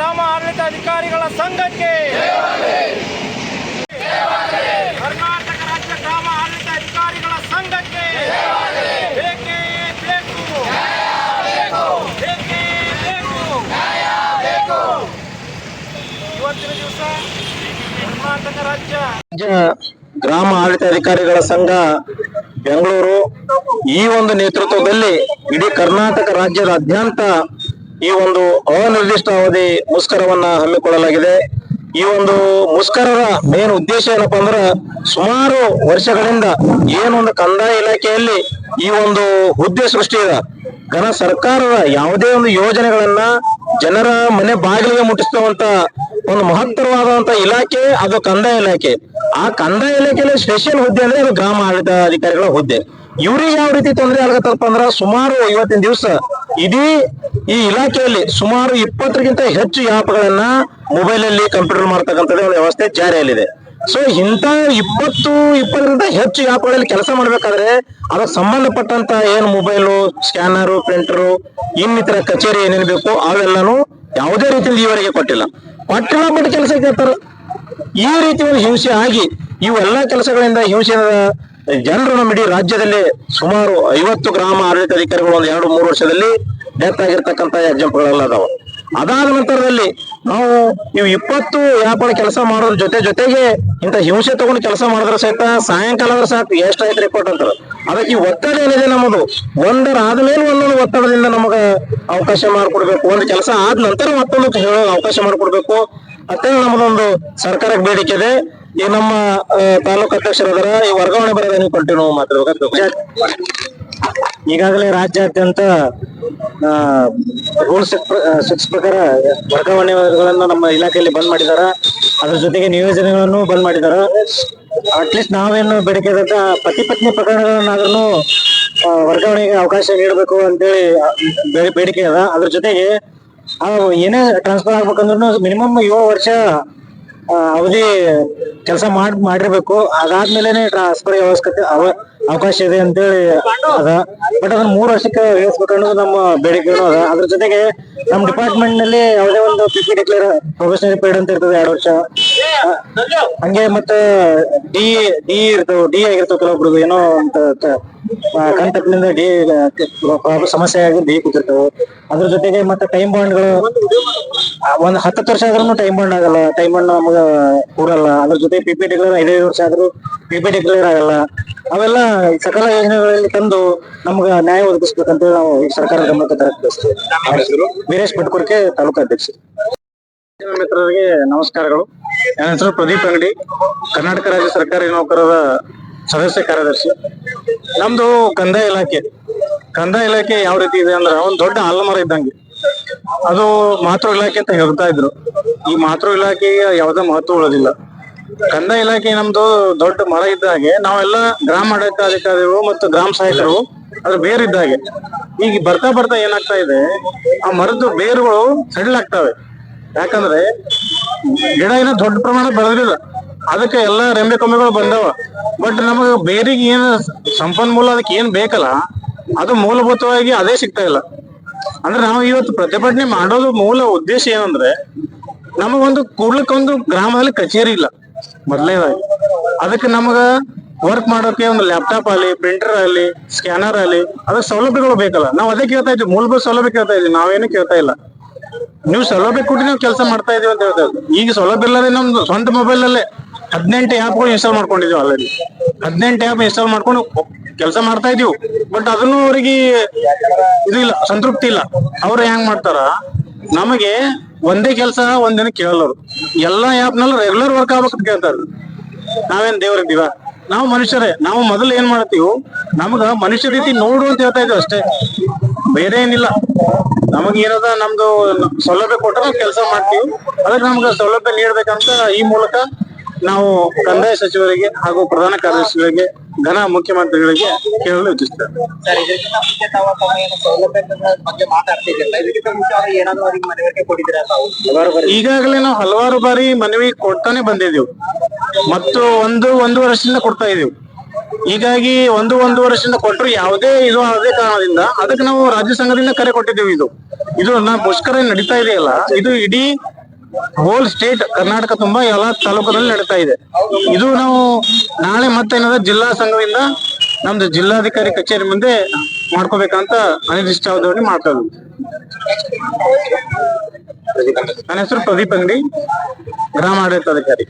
ಗ್ರಾಮ ಆಡಳಿತ ಅಧಿಕಾರಿಗಳ ಸಂಘಕ್ಕೆ ಕರ್ನಾಟಕ ರಾಜ್ಯ ಗ್ರಾಮ ಆಡಳಿತ ಅಧಿಕಾರಿಗಳ ಸಂಘಕ್ಕೆ ಬೇಕೇ ಬೇಕು, ಬೇಕೇ ಬೇಕು. ಇವತ್ತಿನ ದಿವಸ ಕರ್ನಾಟಕ ರಾಜ್ಯ ಗ್ರಾಮ ಆಡಳಿತ ಅಧಿಕಾರಿಗಳ ಸಂಘ ಬೆಂಗಳೂರು ಈ ಒಂದು ನೇತೃತ್ವದಲ್ಲಿ ಇಡೀ ಕರ್ನಾಟಕ ರಾಜ್ಯದಾದ್ಯಂತ ಈ ಒಂದು ಅನಿರ್ದಿಷ್ಟ ಅವಧಿ ಮುಷ್ಕರವನ್ನ ಹಮ್ಮಿಕೊಳ್ಳಲಾಗಿದೆ. ಈ ಒಂದು ಮುಷ್ಕರದ ಮೇನ್ ಉದ್ದೇಶ ಏನಪ್ಪಾ ಅಂದ್ರೆ, ಸುಮಾರು ವರ್ಷಗಳಿಂದ ಏನೊಂದು ಕಂದಾಯ ಇಲಾಖೆಯಲ್ಲಿ ಈ ಒಂದು ಹುದ್ದೆ ಸೃಷ್ಟಿ ಇದೆ. ಘನ ಸರ್ಕಾರದ ಯಾವುದೇ ಒಂದು ಯೋಜನೆಗಳನ್ನ ಜನರ ಮನೆ ಬಾಗಿಲಿಗೆ ಮುಟ್ಟಿಸುವಂತ ಒಂದು ಮಹತ್ತರವಾದಂತ ಇಲಾಖೆ ಅದು ಕಂದಾಯ ಇಲಾಖೆ. ಆ ಕಂದಾಯ ಇಲಾಖೆಯಲ್ಲಿ ಸ್ಪೆಷಲ್ ಹುದ್ದೆ ಅಂದ್ರೆ ಅದು ಗ್ರಾಮ ಆಡಳಿತ ಅಧಿಕಾರಿಗಳ ಹುದ್ದೆ. ಇವ್ರಿಗೆ ಯಾವ ರೀತಿ ತೊಂದರೆ ಆಗತ್ತಪ್ಪ ಅಂದ್ರ, ಸುಮಾರು ಇವತ್ತಿನ ದಿವಸ ಇಡೀ ಈ ಇಲಾಖೆಯಲ್ಲಿ ಸುಮಾರು 20ಕ್ಕಿಂತ ಹೆಚ್ಚು ಆ್ಯಪ್ಗಳನ್ನ ಮೊಬೈಲ್ ಅಲ್ಲಿ ಕಂಪ್ಯೂಟರ್ ಮಾಡ್ತಕ್ಕಂಥದ್ದು ಒಂದು ವ್ಯವಸ್ಥೆ ಜಾರಿಯಲ್ಲಿದೆ. ಸೊ ಇಂಥ 20-20ಕ್ಕಿಂತ ಹೆಚ್ಚು ಆ್ಯಪ್ಗಳಲ್ಲಿ ಕೆಲಸ ಮಾಡ್ಬೇಕಾದ್ರೆ ಅದಕ್ಕೆ ಸಂಬಂಧಪಟ್ಟಂತ ಏನು ಮೊಬೈಲು, ಸ್ಕ್ಯಾನರು, ಪ್ರಿಂಟರು, ಇನ್ನಿತರ ಕಚೇರಿ ಏನೇನು ಬೇಕು ಅವೆಲ್ಲಾನು ಯಾವುದೇ ರೀತಿಯಲ್ಲಿ ಈವರೆಗೆ ಕೊಟ್ಟಿಲ್ಲ. ಬಿಟ್ಟು ಕೆಲಸ ಕೇಳ್ತಾರೆ. ಈ ರೀತಿ ಒಂದು ಹಿಂಸೆ ಆಗಿ ಇವೆಲ್ಲ ಕೆಲಸಗಳಿಂದ ಹಿಂಸೆ ಜನರು ನಮ್ಮ ಇಡೀ ರಾಜ್ಯದಲ್ಲಿ ಸುಮಾರು 50 ಗ್ರಾಮ ಆಡಳಿತ ಅಧಿಕಾರಿಗಳು ಒಂದು 2-3 ವರ್ಷದಲ್ಲಿ ಡೆತ್ ಆಗಿರ್ತಕ್ಕಂಥ ಎಕ್ಸಾಂಪಲ್ಗಳೆಲ್ಲ ಅದಾವ. ಅದಾದ ನಂತರದಲ್ಲಿ ನಾವು ಇವು 20 ಆ್ಯಪ್ಗಳ ಕೆಲಸ ಮಾಡೋದ್ರ ಜೊತೆಗೆ ಇಂಥ ಹಿಂಸೆ ತಗೊಂಡು ಕೆಲಸ ಮಾಡಿದ್ರೆ ಸಹಿತ ಸಾಯಂಕಾಲ ಆದ್ರೆ ಸಾಕು ಎಷ್ಟಾಯ್ತು ರಿಪೋರ್ಟ್ ಅಂತಾರೆ. ಅದಕ್ಕೆ ಈ ಒತ್ತಡ ಏನಿದೆ ನಮ್ಮದು, ಒಂದರ ಆದ್ಮೇಲೆ ಒಂದೊಂದು ಒತ್ತಡದಿಂದ ನಮಗ ಅವಕಾಶ ಮಾಡಿಕೊಡ್ಬೇಕು, ಒಂದು ಕೆಲಸ ಆದ ನಂತರ ಮತ್ತೊಂದು ಹೇಳೋ ಅವಕಾಶ ಮಾಡಿಕೊಡ್ಬೇಕು ಅಂತ ನಮ್ಮದೊಂದು ಸರ್ಕಾರಕ್ಕೆ ಬೇಡಿಕೆ ಇದೆ. ಈ ನಮ್ಮ ತಾಲೂಕು ಅಧ್ಯಕ್ಷರಾದಾರ ಈ ವರ್ಗಾವಣೆ ಬರೋದನ್ನು ಕಂಟಿನ್ಯೂ ಮಾತಾಡ್ಬೇಕು. ಈಗಾಗಲೇ ರಾಜ್ಯಾದ್ಯಂತ ರೂಲ್ಸ್ 6 ಪ್ರಕಾರ ವರ್ಗಾವಣೆಗಳನ್ನ ನಮ್ಮ ಇಲಾಖೆಯಲ್ಲಿ ಬಂದ್ ಮಾಡಿದಾರ. ಅದ್ರ ಜೊತೆಗೆ ನಿಯೋಜನೆಗಳನ್ನು ಬಂದ್ ಮಾಡಿದಾರ. ಅಟ್ಲೀಸ್ಟ್ ನಾವೇನು ಬೇಡಿಕೆ ಪತಿ ಪತ್ನಿ ಪ್ರಕರಣಗಳನ್ನಾದ್ರೂ ವರ್ಗಾವಣೆಗೆ ಅವಕಾಶ ನೀಡಬೇಕು ಅಂತೇಳಿ ಬೇಡಿಕೆ ಅದ. ಅದ್ರ ಜೊತೆಗೆ ಏನೇ ಟ್ರಾನ್ಸ್ಫರ್ ಆಗ್ಬೇಕಂದ್ರೂ ಮಿನಿಮಮ್ 7 ವರ್ಷ ಅವಧಿ ಕೆಲಸ ಮಾಡಿರ್ಬೇಕು. ಅದಾದ್ಮೇಲೆ ಟ್ರಾನ್ಸ್ಫರ್ ಅವಕಾಶ ಇದೆ ಅಂತೇಳಿ ಅದ. ಬಟ್ ಅದನ್ನ 3 ವರ್ಷಕ್ಕೆ ಇಳಿಸ್ಬೇಕನ್ನೋದು ನಮ್ಮ ಬೇಡಿಕೆನೂ ಅದ. ಅದ್ರ ಜೊತೆಗೆ ನಮ್ಮ ಡಿಪಾರ್ಟ್ಮೆಂಟ್ ನಲ್ಲಿ ಯಾವುದೇ ಒಂದು PP ಡಿಕ್ಲೇರ್ ಪ್ರೊಫೆಷನಲ್ ಪೀರಿಯಡ್ ಅಂತ ಇರ್ತದೆ 2 ವರ್ಷ. ಹಂಗೆ ಮತ್ತೆ ಡಿ ಆಗಿರ್ತಾವ ಕೆಲವೊಬ್ರು ಏನೋ ಅಂತ ಕಂತಪ್ಲಿಂದ ಡಿ ಸಮಸ್ಯೆ ಆಗಿ ಡಿ ಕೂತಿರ್ತಾವ. ಅದ್ರ ಜೊತೆಗೆ ಮತ್ತೆ ಟೈಮ್ ಬಾಂಡ್ಗಳು ಒಂದ್ 10 ವರ್ಷ ಆದ್ರೂ ಟೈಮ್ ಬಾಂಡ್ ಆಗಲ್ಲ, ಟೈಮ್ ಬಾಂಡ್ ನಮಗ ಕೂಡಲ್ಲ. ಅದ್ರ ಜೊತೆ PP ಡಿಕ್ಲೇರ್ 5 ವರ್ಷ ಆದ್ರೂ PP ಡಿಕ್ಲೇರ್ ಆಗಲ್ಲ. ಅವೆಲ್ಲ ಸಕಲ ಯೋಜನೆಗಳಲ್ಲಿ ತಂದು ನಮ್ಗ ನ್ಯಾಯ ಒದಗಿಸ್ಬೇಕಂತೇಳಿ ನಾವು ಈ ಸರ್ಕಾರ ಗಮನಕ್ಕೆ ತರಬೇಕು. ವೀರೇಶ್ ಭಟ್ಕುರ್ಕೆ, ತಾಲೂಕು ಅಧ್ಯಕ್ಷರು. ಮಿತ್ರರಿಗೆ ನಮಸ್ಕಾರಗಳು. ನನ್ನ ಹೆಸರು ಪ್ರದೀಪ್ ಅಂಗಡಿ, ಕರ್ನಾಟಕ ರಾಜ್ಯ ಸರ್ಕಾರಿ ನೌಕರರ ಸದಸ್ಯ ಕಾರ್ಯದರ್ಶಿ. ನಮ್ದು ಕಂದಾಯ ಇಲಾಖೆ ಯಾವ ರೀತಿ ಇದೆ ಅಂದ್ರೆ, ಒಂದ್ ದೊಡ್ಡ ಆಲಮರ ಇದ್ದಂಗೆ. ಅದು ಮಾತೃ ಇಲಾಖೆ ಅಂತ ಹೇಳ್ತಾ ಇದ್ರು. ಈ ಮಾತೃ ಇಲಾಖೆಗೆ ಯಾವುದೇ ಮಹತ್ವ ಉಳಿದಿಲ್ಲ. ಕಂದಾಯ ಇಲಾಖೆ ನಮ್ದು ದೊಡ್ಡ ಮರ ಇದ್ದ ಹಾಗೆ, ನಾವೆಲ್ಲ ಗ್ರಾಮ ಆಡಳಿತ ಅಧಿಕಾರಿಗಳು ಮತ್ತು ಗ್ರಾಮ ಸಹಾಯಕರು ಅದ್ರ ಬೇರಿದ್ದ ಹಾಗೆ. ಈಗ ಬರ್ತಾ ಏನಾಗ್ತಾ ಇದೆ, ಆ ಮರದ್ದು ಬೇರುಗಳು ಸಡಿಲಾಗ್ತವೆ. ಯಾಕಂದ್ರೆ ಗಿಡ ಏನೋ ದೊಡ್ಡ ಪ್ರಮಾಣ ಬೆಳೆದಿಲ್ಲ, ಅದಕ್ಕೆ ಎಲ್ಲ ರೆಂಬೆ ಕೊಂಬೆಗಳು ಬಂದವ. ಬಟ್ ನಮಗೆ ಬೇರಿಗೆ ಏನ್ ಸಂಪನ್ಮೂಲ ಅದಕ್ಕೆ ಏನ್ ಬೇಕಲ್ಲ, ಅದು ಮೂಲಭೂತವಾಗಿ ಅದೇ ಸಿಗ್ತಾ ಇಲ್ಲ. ಅಂದ್ರೆ ನಾವು ಇವತ್ತು ಪ್ರತಿಭಟನೆ ಮಾಡೋದು ಮೂಲ ಉದ್ದೇಶ ಏನಂದ್ರೆ, ನಮಗೊಂದು ಕೂಡ್ಲಿಕ್ಕೊಂದು ಗ್ರಾಮದಲ್ಲಿ ಕಚೇರಿ ಇಲ್ಲ ಮೊದಲನೇದಾಗಿ. ಅದಕ್ಕೆ ನಮಗ ವರ್ಕ್ ಮಾಡೋಕೆ ಒಂದು ಲ್ಯಾಪ್ಟಾಪ್ ಆಗಲಿ, ಪ್ರಿಂಟರ್ ಆಗಲಿ, ಸ್ಕ್ಯಾನರ್ ಆಗಲಿ, ಅದಕ್ಕೆ ಸೌಲಭ್ಯಗಳು ಬೇಕಲ್ಲ. ನಾವು ಅದೇ ಕೇಳ್ತಾ ಇದ್ವಿ, ಮೂಲಭೂತ ಸೌಲಭ್ಯ ಕೇಳ್ತಾ ಇದ್ವಿ, ನಾವೇನು ಕೇಳ್ತಾ ಇಲ್ಲ. ನೀವು ಸೌಲಭ್ಯ ಕೊಟ್ಟು ನಾವು ಕೆಲಸ ಮಾಡ್ತಾ ಇದೀವಿ ಅಂತ ಹೇಳ್ತಾ ಇದ್ವಿ. ಈಗ ಸೌಲಭ್ಯ ಇಲ್ಲದೆ ನಮ್ದು ಸ್ವಂತ ಮೊಬೈಲ್ ಅಲ್ಲೇ 18 ಆ್ಯಪ್ಗಳು ಇನ್ಸ್ಟಾಲ್ ಮಾಡ್ಕೊಂಡಿದೀವಿ. ಆಲ್ರೆಡಿ 18 ಆ್ಯಪ್ ಇನ್ಸ್ಟಾಲ್ ಮಾಡ್ಕೊಂಡು ಕೆಲಸ ಮಾಡ್ತಾ ಇದೀವಿ. ಬಟ್ ಅದನ್ನು ಅವರಿಗೆ ಇದು ಇಲ್ಲ, ಸಂತೃಪ್ತಿ ಇಲ್ಲ. ಅವ್ರು ಹೆಂಗ್ ಮಾಡ್ತಾರ, ನಮಗೆ ಒಂದೇ ಕೆಲಸ ಒಂದಿನ ಕೇಳೋರು, ಎಲ್ಲಾ ಆ್ಯಪ್ ನಲ್ಲಿ ರೆಗ್ಯುಲರ್ ವರ್ಕ್ ಆಗ್ಬೇಕಂತ ಕೇಳ್ತಾರ. ನಾವೇನ್ ದೇವ್ರಿದ್ದೀವ? ನಾವು ಮನುಷ್ಯರೇ. ನಾವು ಮೊದಲು ಏನ್ ಮಾಡ್ತೀವಿ, ನಮಗ ಮನುಷ್ಯ ರೀತಿ ನೋಡು ಅಂತ ಹೇಳ್ತಾ ಇದ್ದೀವಿ ಅಷ್ಟೇ, ಬೇರೆ ಏನಿಲ್ಲ. ನಮಗ್ ಏನದ, ನಮ್ದು ಸೌಲಭ್ಯ ಕೊಟ್ಟ ನಾವು ಕೆಲಸ ಮಾಡ್ತೀವಿ. ಅದಕ್ಕೆ ನಮ್ಗೆ ಸೌಲಭ್ಯ ನೀಡ್ಬೇಕಂತ ಈ ಮೂಲಕ ನಾವು ಕಂದಾಯ ಸಚಿವರಿಗೆ ಹಾಗೂ ಪ್ರಧಾನ ಕಾರ್ಯದರ್ಶಿಗಳಿಗೆ, ಘನ ಮುಖ್ಯಮಂತ್ರಿಗಳಿಗೆ ಕೇಳಲು ಇಚ್ಛಿಸ್ತೇವೆ. ಈಗಾಗಲೇ ನಾವು ಹಲವಾರು ಬಾರಿ ಮನವಿ ಕೊಡ್ತಾನೆ ಬಂದಿದ್ದೀವಿ ಮತ್ತು ಒಂದು ವರ್ಷದಿಂದ ಕೊಡ್ತಾ ಇದೀವಿ. ಹೀಗಾಗಿ ಒಂದು ವರ್ಷದಿಂದ ಕೊಟ್ಟರು ಯಾವುದೇ ಇದು ಅದೇ ಕಾರಣದಿಂದ ಅದಕ್ಕೆ ನಾವು ರಾಜ್ಯ ಸಂಘದಿಂದ ಕರೆ ಕೊಟ್ಟಿದ್ದೀವಿ. ಇದು ಮುಷ್ಕರ ನಡೀತಾ ಇದೆಯಲ್ಲ, ಇದು ಇಡೀ ಹೋಲ್ ಸ್ಟೇಟ್ ಕರ್ನಾಟಕ ತುಂಬಾ ಎಲ್ಲಾ ತಾಲೂಕುಗಳಲ್ಲಿ ನಡೀತಾ ಇದೆ. ಇದು ನಾವು ನಾಳೆ ಮತ್ತೇನಾದ್ರೆ ಜಿಲ್ಲಾ ಸಂಘದಿಂದ ನಮ್ದು ಜಿಲ್ಲಾಧಿಕಾರಿ ಕಚೇರಿ ಮುಂದೆ ಮಾಡ್ಕೋಬೇಕಂತ ಅನಿರ್ದಿಷ್ಟಾವಧಿ ಮಾಡ್ತಾ ಇದ್ವಿ. ನನ್ನ ಹೆಸರು ಪ್ರದೀಪ್ ಅಂಗಡಿ, ಗ್ರಾಮ ಆಡಳಿತಾಧಿಕಾರಿ.